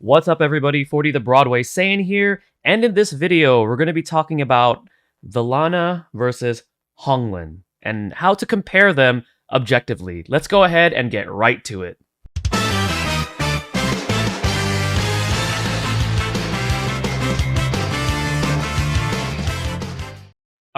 What's up, everybody? 40 the Broadway Saiyan here, and in this video, we're going to be talking about Velanna versus Honglan and how to compare them objectively. Let's go ahead and get right to it.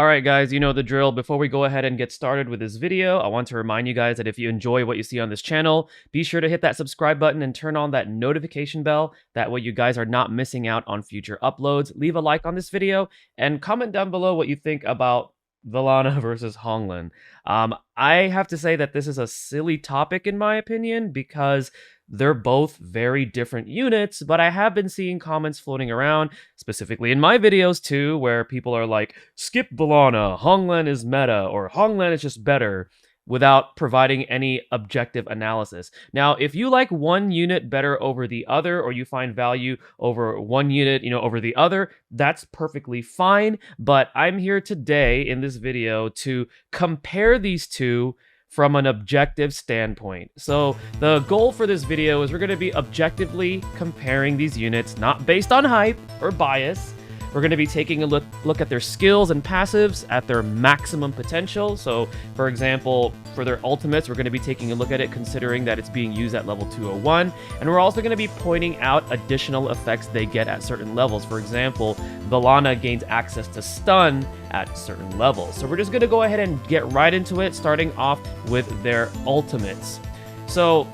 Alright guys, you know the drill. Before we go ahead and get started with this video, I want to remind you guys that if you enjoy what you see on this channel, be sure to hit that subscribe button and turn on that notification bell. That way you guys are not missing out on future uploads. Leave a like on this video and comment down below what you think about Velanna versus Honglan. I have to say that this is a silly topic in my opinion because they're both very different units, but I have been seeing comments floating around, specifically in my videos too, where people are like, skip Velanna, Honglan is meta, or Honglan is just better, without providing any objective analysis. Now, if you like one unit better over the other, or you find value over one unit, over the other, that's perfectly fine, but I'm here today in this video to compare these two from an objective standpoint. So the goal for this video is we're going to be objectively comparing these units, not based on hype or bias. We're going to be taking a look at their skills and passives at their maximum potential. So, for example, for their ultimates, we're going to be taking a look at it considering that it's being used at level 201. And we're also going to be pointing out additional effects they get at certain levels. For example, Velanna gains access to stun at certain levels. So we're just going to go ahead and get right into it, starting off with their ultimates. So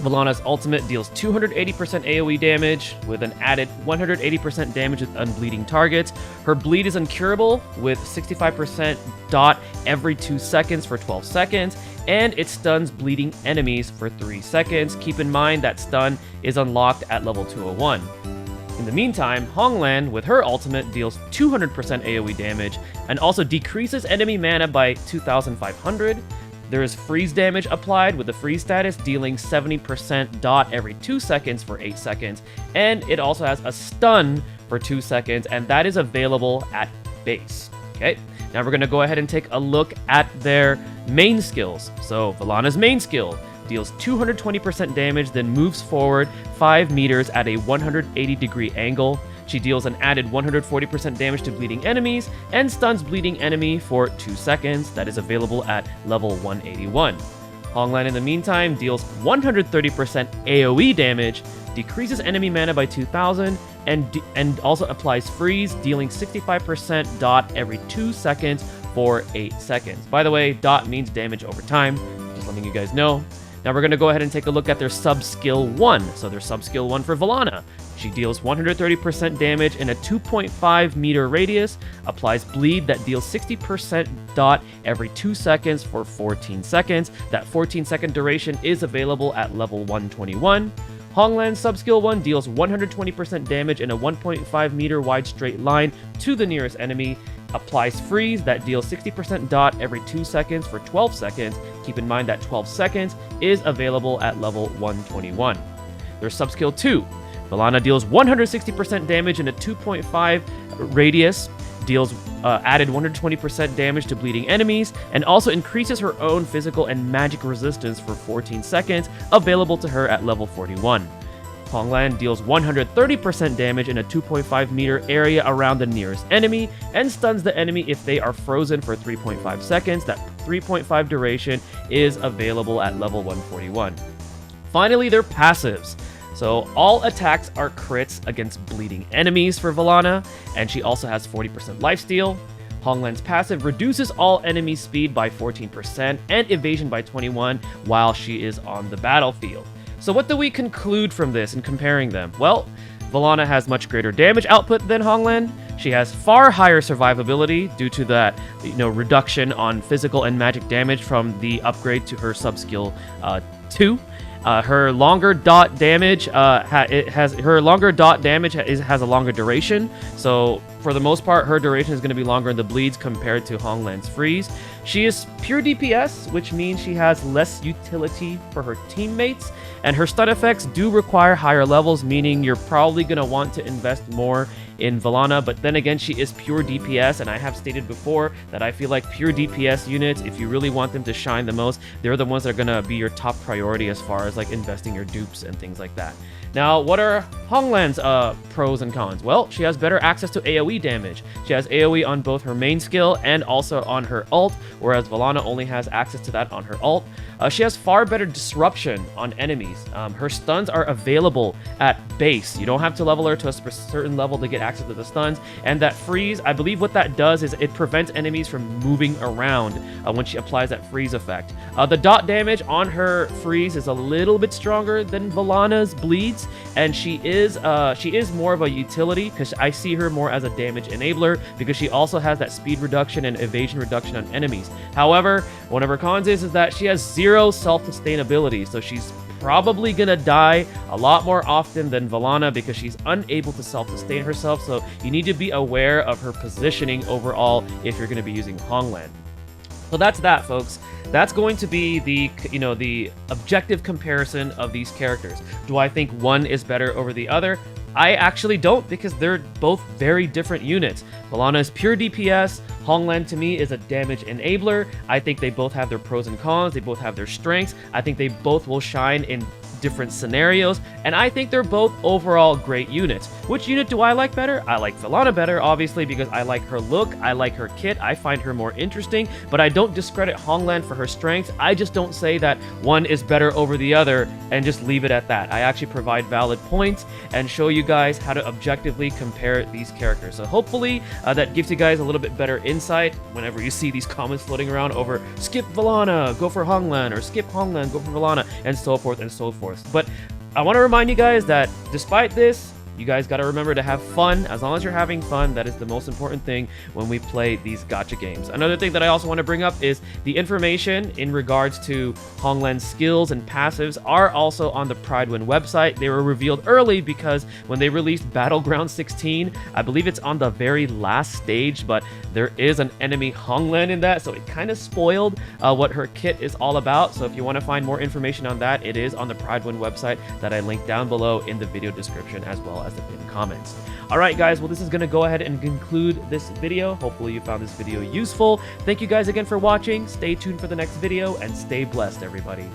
Velanna's ultimate deals 280% AoE damage with an added 180% damage with unbleeding targets. Her bleed is uncurable with 65% dot every 2 seconds for 12 seconds, and it stuns bleeding enemies for 3 seconds. Keep in mind that stun is unlocked at level 201. In the meantime, Honglan, with her ultimate, deals 200% AoE damage and also decreases enemy mana by 2,500. There is freeze damage applied with the freeze status, dealing 70% dot every 2 seconds for 8 seconds. And it also has a stun for 2 seconds, and that is available at base. Okay, now we're going to go ahead and take a look at their main skills. So Velanna's main skill deals 220% damage, then moves forward 5 meters at a 180-degree angle. She deals an added 140% damage to bleeding enemies and stuns bleeding enemy for 2 seconds. That is available at level 181. Honglan, in the meantime, deals 130% AoE damage, decreases enemy mana by 2,000, and also applies freeze, dealing 65% dot every 2 seconds for 8 seconds. By the way, dot means damage over time, just letting you guys know. Now we're going to go ahead and take a look at their sub-skill 1. So their sub-skill 1 for Velanna. She deals 130% damage in a 2.5 meter radius, applies bleed that deals 60% dot every 2 seconds for 14 seconds. That 14-second duration is available at level 121. Honglan's sub-skill 1 deals 120% damage in a 1.5 meter wide straight line to the nearest enemy, applies freeze that deals 60% dot every 2 seconds for 12 seconds. Keep in mind that 12 seconds is available at level 121. Their sub-skill 2. Velanna deals 160% damage in a 2.5 radius, deals added 120% damage to bleeding enemies, and also increases her own physical and magic resistance for 14 seconds, available to her at level 41. Honglan deals 130% damage in a 2.5 meter area around the nearest enemy, and stuns the enemy if they are frozen for 3.5 seconds. That 3.5 duration is available at level 141. Finally, their passives. So all attacks are crits against bleeding enemies for Velanna, and she also has 40% lifesteal. Honglan's passive reduces all enemy speed by 14% and evasion by 21 while she is on the battlefield. So what do we conclude from this in comparing them? Well, Velanna has much greater damage output than Honglan. She has far higher survivability due to that, reduction on physical and magic damage from the upgrade to her sub-skill 2. Her longer dot damage has a longer duration. So for the most part, her duration is going to be longer in the bleeds compared to Honglan's freeze. She is pure DPS, which means she has less utility for her teammates, and her stun effects do require higher levels, meaning you're probably going to want to invest more in Velanna, but then again, she is pure DPS, and I have stated before that I feel like pure DPS units, if you really want them to shine the most, they're the ones that are going to be your top priority as far as like investing your dupes and things like that. Now, what are Honglan's pros and cons? Well, she has better access to AoE damage. She has AoE on both her main skill and also on her ult, whereas Velanna only has access to that on her ult. She has far better disruption on enemies. Her stuns are available at base. You don't have to level her to a certain level to get access to the stuns. And that freeze, I believe what that does is it prevents enemies from moving around when she applies that freeze effect. The dot damage on her freeze is a little bit stronger than Velanna's bleeds, and she is more of a utility because I see her more as a damage enabler because she also has that speed reduction and evasion reduction on enemies. However, one of her cons is that she has zero self-sustainability, so she's probably gonna die a lot more often than Velanna because she's unable to self-sustain herself, so you need to be aware of her positioning overall if you're gonna be using Honglan. So that's that, folks. That's going to be the, the objective comparison of these characters. Do I think one is better over the other? I actually don't, because they're both very different units. Velanna is pure DPS. Honglan, to me, is a damage enabler. I think they both have their pros and cons. They both have their strengths. I think they both will shine in different scenarios, and I think they're both overall great units. Which unit do I like better? I like Velanna better, obviously, because I like her look, I like her kit, I find her more interesting, but I don't discredit Honglan for her strengths. I just don't say that one is better over the other and just leave it at that. I actually provide valid points and show you guys how to objectively compare these characters. So hopefully that gives you guys a little bit better insight whenever you see these comments floating around over skip Velanna, go for Honglan, or skip Honglan, go for Velanna, and so forth and so forth. But I want to remind you guys that despite this, you guys got to remember to have fun. As long as you're having fun, that is the most important thing when we play these gacha games. Another thing that I also want to bring up is the information in regards to Honglan's skills and passives are also on the Pridewin website. They were revealed early because when they released Battleground 16, I believe it's on the very last stage, but there is an enemy Honglan in that, so it kind of spoiled what her kit is all about. So if you want to find more information on that, it is on the Pridewin website that I linked down below in the video description as well as the pinned comments. Alright guys, well this is going to go ahead and conclude this video. Hopefully you found this video useful. Thank you guys again for watching. Stay tuned for the next video and stay blessed, everybody.